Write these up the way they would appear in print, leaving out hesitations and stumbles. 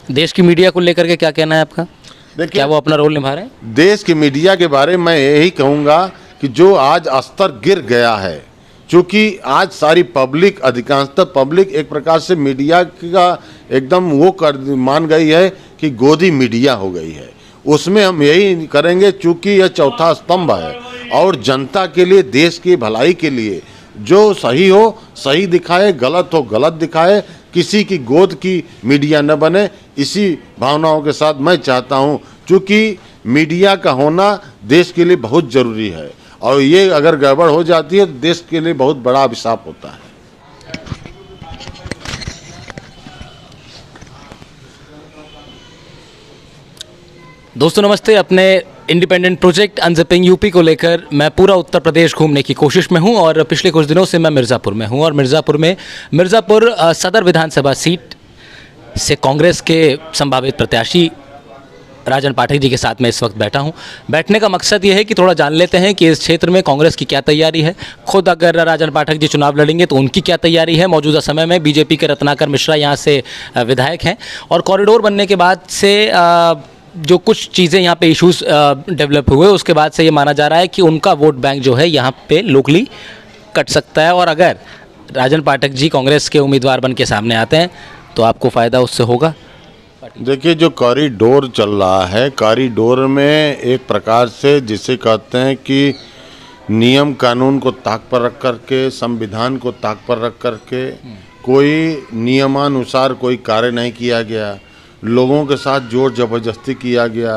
देश की मीडिया को लेकर के क्या कहना है आपका? देखिए, क्या वो अपना रोल निभा रहे हैं? देश की मीडिया के बारे में मैं यही कहूँगा कि जो आज स्तर गिर गया है, क्योंकि आज सारी पब्लिक, अधिकांशतः पब्लिक एक प्रकार से मीडिया का एकदम वो कर मान गई है कि गोदी मीडिया हो गई है। उसमें हम यही करेंगे, चूँकि यह चौथा स्तंभ है और जनता के लिए, देश की भलाई के लिए जो सही हो सही दिखाए, गलत हो गलत दिखाए, किसी की गोद की मीडिया न बने। इसी भावनाओं के साथ मैं चाहता हूं, क्योंकि मीडिया का होना देश के लिए बहुत ज़रूरी है और ये अगर गड़बड़ हो जाती है तो देश के लिए बहुत बड़ा अभिशाप होता है। दोस्तों नमस्ते। अपने इंडिपेंडेंट प्रोजेक्ट अनजिपिंग यूपी को लेकर मैं पूरा उत्तर प्रदेश घूमने की कोशिश में हूं और पिछले कुछ दिनों से मैं मिर्ज़ापुर में हूं और मिर्ज़ापुर सदर विधानसभा सीट से कांग्रेस के संभावित प्रत्याशी राजन पाठक जी के साथ मैं इस वक्त बैठा हूं। बैठने का मकसद ये है कि थोड़ा जान लेते हैं कि इस क्षेत्र में कांग्रेस की क्या तैयारी है। खुद अगर राजन पाठक जी चुनाव लड़ेंगे तो उनकी क्या तैयारी है। मौजूदा समय में बीजेपी के रत्नाकर मिश्रा यहाँ से विधायक हैं और कॉरिडोर बनने के बाद से जो कुछ चीज़ें यहाँ पे इश्यूज डेवलप हुए, उसके बाद से ये माना जा रहा है कि उनका वोट बैंक जो है यहाँ पे लोकली कट सकता है और अगर राजन पाठक जी कांग्रेस के उम्मीदवार बन के सामने आते हैं तो आपको फ़ायदा उससे होगा। देखिए, जो कॉरिडोर चल रहा है, कॉरिडोर में एक प्रकार से जिसे कहते हैं कि नियम कानून को ताक पर रख करके, संविधान को ताक पर रख करके कोई नियमानुसार कोई कार्य नहीं किया गया, लोगों के साथ जोर जबरदस्ती किया गया,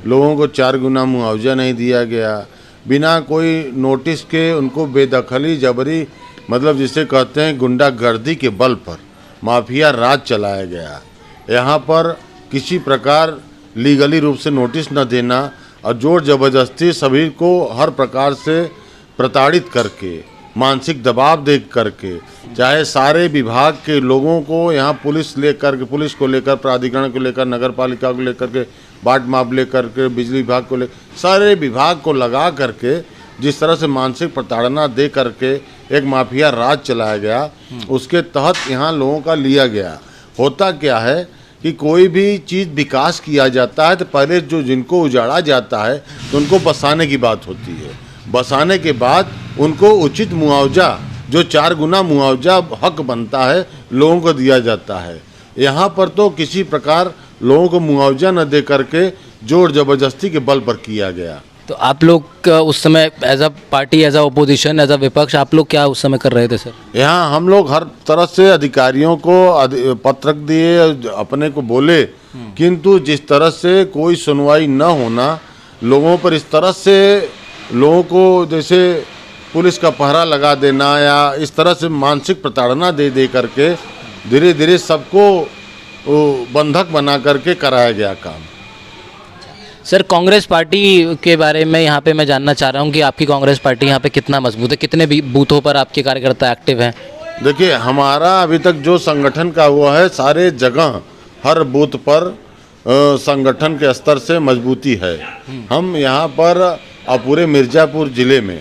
लोगों को 4 गुना मुआवजा नहीं दिया गया, बिना कोई नोटिस के उनको बेदखली जबरी, मतलब जिसे कहते हैं गुंडागर्दी के बल पर माफिया राज चलाया गया। यहाँ पर किसी प्रकार लीगली रूप से नोटिस न देना और जोर जबरदस्ती सभी को हर प्रकार से प्रताड़ित करके, मानसिक दबाव दे करके, चाहे सारे विभाग के लोगों को यहाँ पुलिस को लेकर, प्राधिकरण को लेकर, नगर पालिका को लेकर के, बाट माप लेकर के, बिजली विभाग को लेकर, सारे विभाग को लगा करके जिस तरह से मानसिक प्रताड़ना दे करके एक माफिया राज चलाया गया, उसके तहत यहाँ लोगों का लिया गया। होता क्या है कि कोई भी चीज़ विकास किया जाता है तो पहले जिनको उजाड़ा जाता है तो उनको बसाने की बात होती है। बसाने के बाद उनको उचित मुआवजा, जो 4 गुना मुआवजा हक बनता है, लोगों को दिया जाता है। यहाँ पर तो किसी प्रकार लोगों को मुआवजा न दे करके जोर जबरदस्ती के बल पर किया गया। तो आप लोग उस समय as a party, as a opposition, as a विपक्ष, आप लोग क्या उस समय कर रहे थे सर? यहाँ हम लोग हर तरह से अधिकारियों को पत्र दिए, अपने को बोले, किंतु जिस तरह से कोई सुनवाई न होना, लोगों पर इस तरह से लोगों को जैसे पुलिस का पहरा लगा देना या इस तरह से मानसिक प्रताड़ना दे करके धीरे धीरे सबको बंधक बना करके कराया गया काम। सर, कांग्रेस पार्टी के बारे में यहाँ पे मैं जानना चाह रहा हूँ कि आपकी कांग्रेस पार्टी यहाँ पे कितना मजबूत है, कितने भी बूथों पर आपके कार्यकर्ता एक्टिव हैं? देखिए, हमारा अभी तक जो संगठन का हुआ है, सारे जगह हर बूथ पर संगठन के स्तर से मजबूती है। हम यहाँ पर पूरे मिर्ज़ापुर ज़िले में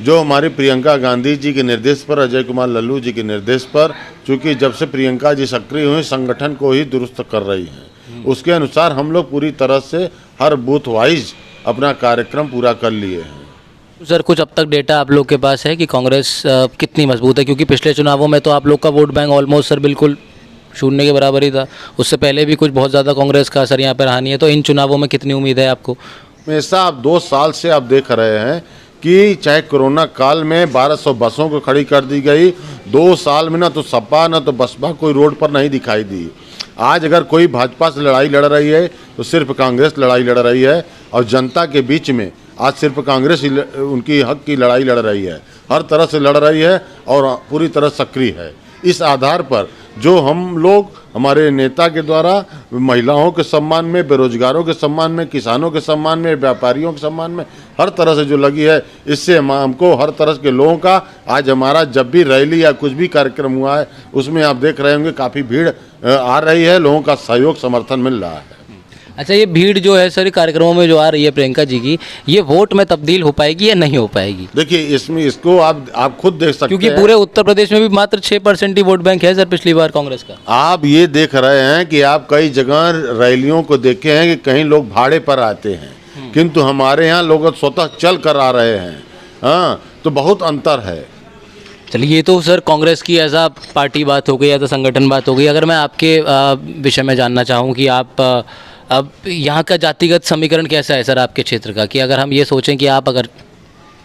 जो हमारी प्रियंका गांधी जी के निर्देश पर, अजय कुमार लल्लू जी के निर्देश पर, चूँकि जब से प्रियंका जी सक्रिय हुई, संगठन को ही दुरुस्त कर रही हैं, उसके अनुसार हम लोग पूरी तरह से हर बूथ वाइज अपना कार्यक्रम पूरा कर लिए हैं। सर, कुछ अब तक डेटा आप लोग के पास है कि कांग्रेस कितनी मजबूत है? क्योंकि पिछले चुनावों में तो आप लोग का वोट बैंक ऑलमोस्ट सर बिल्कुल शून्य के बराबर ही था। उससे पहले भी कुछ बहुत ज़्यादा कांग्रेस का असर यहाँ पर रहा नहीं है। तो इन चुनावों में कितनी उम्मीद है आपको? हमेशा आप 2 साल से आप देख रहे हैं कि चाहे कोरोना काल में 1200 बसों को खड़ी कर दी गई, 2 साल में ना तो सपा ना तो बसपा कोई रोड पर नहीं दिखाई दी। आज अगर कोई भाजपा से लड़ाई लड़ रही है तो सिर्फ कांग्रेस लड़ाई लड़ रही है और जनता के बीच में आज सिर्फ कांग्रेस ही उनकी हक की लड़ाई लड़ रही है, हर तरह से लड़ रही है और पूरी तरह सक्रिय है। इस आधार पर जो हम लोग, हमारे नेता के द्वारा महिलाओं के सम्मान में, बेरोजगारों के सम्मान में, किसानों के सम्मान में, व्यापारियों के सम्मान में, हर तरह से जो लगी है, इससे हमको हर तरह के लोगों का, आज हमारा जब भी रैली या कुछ भी कार्यक्रम हुआ है उसमें आप देख रहे होंगे काफ़ी भीड़ आ रही है, लोगों का सहयोग समर्थन मिल रहा है। अच्छा, ये भीड़ जो है सर कार्यक्रमों में जो आ रही है प्रियंका जी की, ये वोट में तब्दील हो पाएगी या नहीं हो पाएगी? देखिए, इसमें इसको आप खुद देख सकते क्योंकि हैं। पूरे उत्तर प्रदेश में भी मात्र 6% ही वोट बैंक है सर पिछली बार कांग्रेस का। आप ये देख रहे हैं कि आप कई जगह रैलियों को देखे हैं कि कहीं लोग भाड़े पर आते हैं, किंतु हमारे यहाँ लोग स्वतः चल कर आ रहे हैं। हाँ, तो बहुत अंतर है। चलिए, ये तो सर कांग्रेस की ऐसा पार्टी बात हो गई या तो संगठन बात हो गई। अगर मैं आपके विषय में जानना चाहूँ कि आप अब यहाँ का जातिगत समीकरण कैसा है सर आपके क्षेत्र का, कि अगर हम ये सोचें कि आप अगर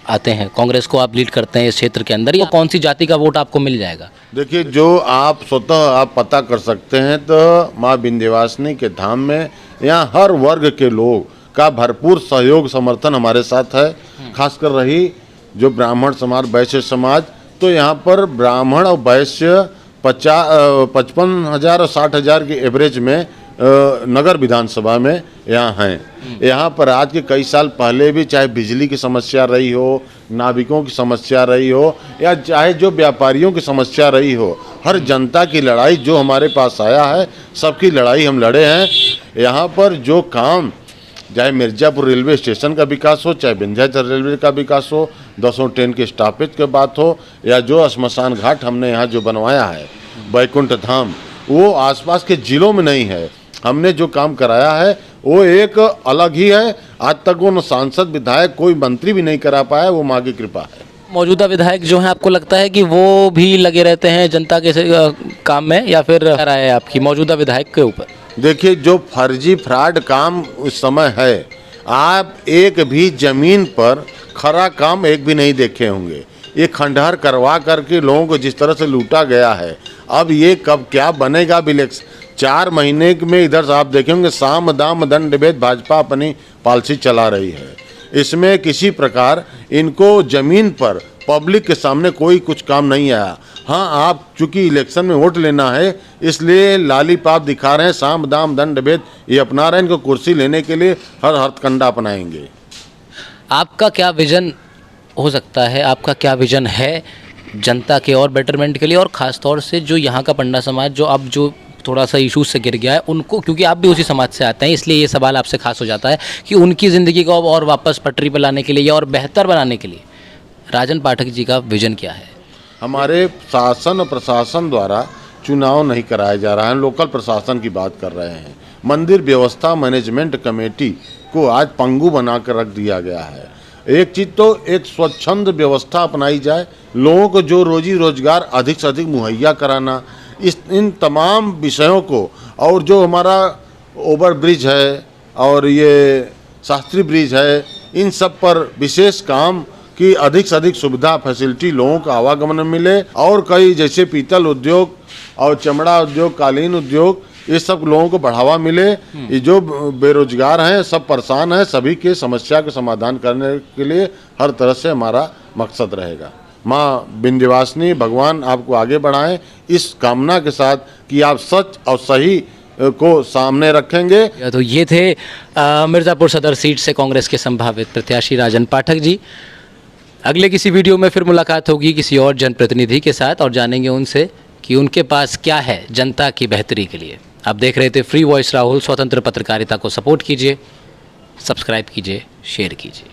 आते हैं कांग्रेस को आप लीड करते हैं इस क्षेत्र के अंदर, या कौन सी जाति का वोट आपको मिल जाएगा? देखिए, जो आप स्वतः आप पता कर सकते हैं तो माँ विंध्यवासिनी के धाम में यहाँ हर वर्ग के लोग का भरपूर सहयोग समर्थन हमारे साथ है। खासकर रही जो ब्राह्मण समाज, वैश्य समाज, तो यहाँ पर ब्राह्मण और वैश्य 55,000 और 60,000 के एवरेज में नगर विधानसभा में यहाँ हैं। यहाँ पर आज के कई साल पहले भी चाहे बिजली की समस्या रही हो, नाविकों की समस्या रही हो, या चाहे जो व्यापारियों की समस्या रही हो, हर जनता की लड़ाई जो हमारे पास आया है, सबकी लड़ाई हम लड़े हैं। यहाँ पर जो काम, चाहे मिर्ज़ापुर रेलवे स्टेशन का विकास हो, चाहे विंध्याचल रेलवे का विकास हो, 10 ट्रेन के स्टॉपेज की बात हो, या जो श्मशान घाट हमने यहाँ जो बनवाया है, बैकुंठ धाम, वो आसपास के जिलों में नहीं है। हमने जो काम कराया है वो एक अलग ही है। आज तक वो सांसद, विधायक, कोई मंत्री भी नहीं करा पाया, वो माँ की कृपा है। मौजूदा विधायक जो हैं, आपको लगता है कि वो भी लगे रहते हैं जनता के काम में, या फिर क्या राय है आपकी मौजूदा विधायक के ऊपर? देखिए, जो फर्जी फ्रॉड काम उस समय है, आप एक भी जमीन पर खरा काम एक भी नहीं देखे होंगे। ये खंडहर करवा करके लोगों को जिस तरह से लूटा गया है, अब ये कब क्या बनेगा इलेक्शन 4 महीने में इधर से आप देखेंगे साम दाम दंड भेद भाजपा अपनी पॉलिसी चला रही है। इसमें किसी प्रकार इनको जमीन पर पब्लिक के सामने कोई कुछ काम नहीं आया। हाँ, आप चूंकि इलेक्शन में वोट लेना है इसलिए लालीपाप दिखा रहे हैं, साम दाम दंड भेद ये अपना रहे हैं। इनको कुर्सी लेने के लिए हर हथकंडा अपनाएंगे। आपका क्या विजन हो सकता है, आपका क्या विजन है जनता के और बेटरमेंट के लिए, और ख़ास तौर से जो यहाँ का पंडा समाज जो अब जो थोड़ा सा इशूज से गिर गया है उनको, क्योंकि आप भी उसी समाज से आते हैं इसलिए ये सवाल आपसे खास हो जाता है कि उनकी ज़िंदगी को अब और वापस पटरी पर लाने के लिए या और बेहतर बनाने के लिए राजन पाठक जी का विजन क्या है? हमारे शासन और प्रशासन द्वारा चुनाव नहीं कराया जा रहा है, लोकल प्रशासन की बात कर रहे हैं। मंदिर व्यवस्था मैनेजमेंट कमेटी को आज पंगु बनाकर रख दिया गया है। एक चीज़ तो एक स्वच्छंद व्यवस्था अपनाई जाए, लोगों को जो रोजी रोजगार अधिक से अधिक मुहैया कराना, इन तमाम विषयों को, और जो हमारा ओवर ब्रिज है और ये शास्त्री ब्रिज है, इन सब पर विशेष काम कि अधिक से अधिक सुविधा फैसिलिटी लोगों को आवागमन में मिले। और कई जैसे पीतल उद्योग और चमड़ा उद्योग, कालीन उद्योग, ये सब लोगों को बढ़ावा मिले। ये जो बेरोजगार हैं, सब परेशान हैं, सभी के समस्या का समाधान करने के लिए हर तरह से हमारा मकसद रहेगा। माँ विंध्यवासिनी भगवान आपको आगे बढ़ाएं इस कामना के साथ कि आप सच और सही को सामने रखेंगे। तो ये थे मिर्ज़ापुर सदर सीट से कांग्रेस के संभावित प्रत्याशी राजन पाठक जी। अगले किसी वीडियो में फिर मुलाकात होगी किसी और जनप्रतिनिधि के साथ और जानेंगे उनसे कि उनके पास क्या है जनता की बेहतरी के लिए। आप देख रहे थे फ्री वॉइस राहुल। स्वतंत्र पत्रकारिता को सपोर्ट कीजिए, सब्सक्राइब कीजिए, शेयर कीजिए।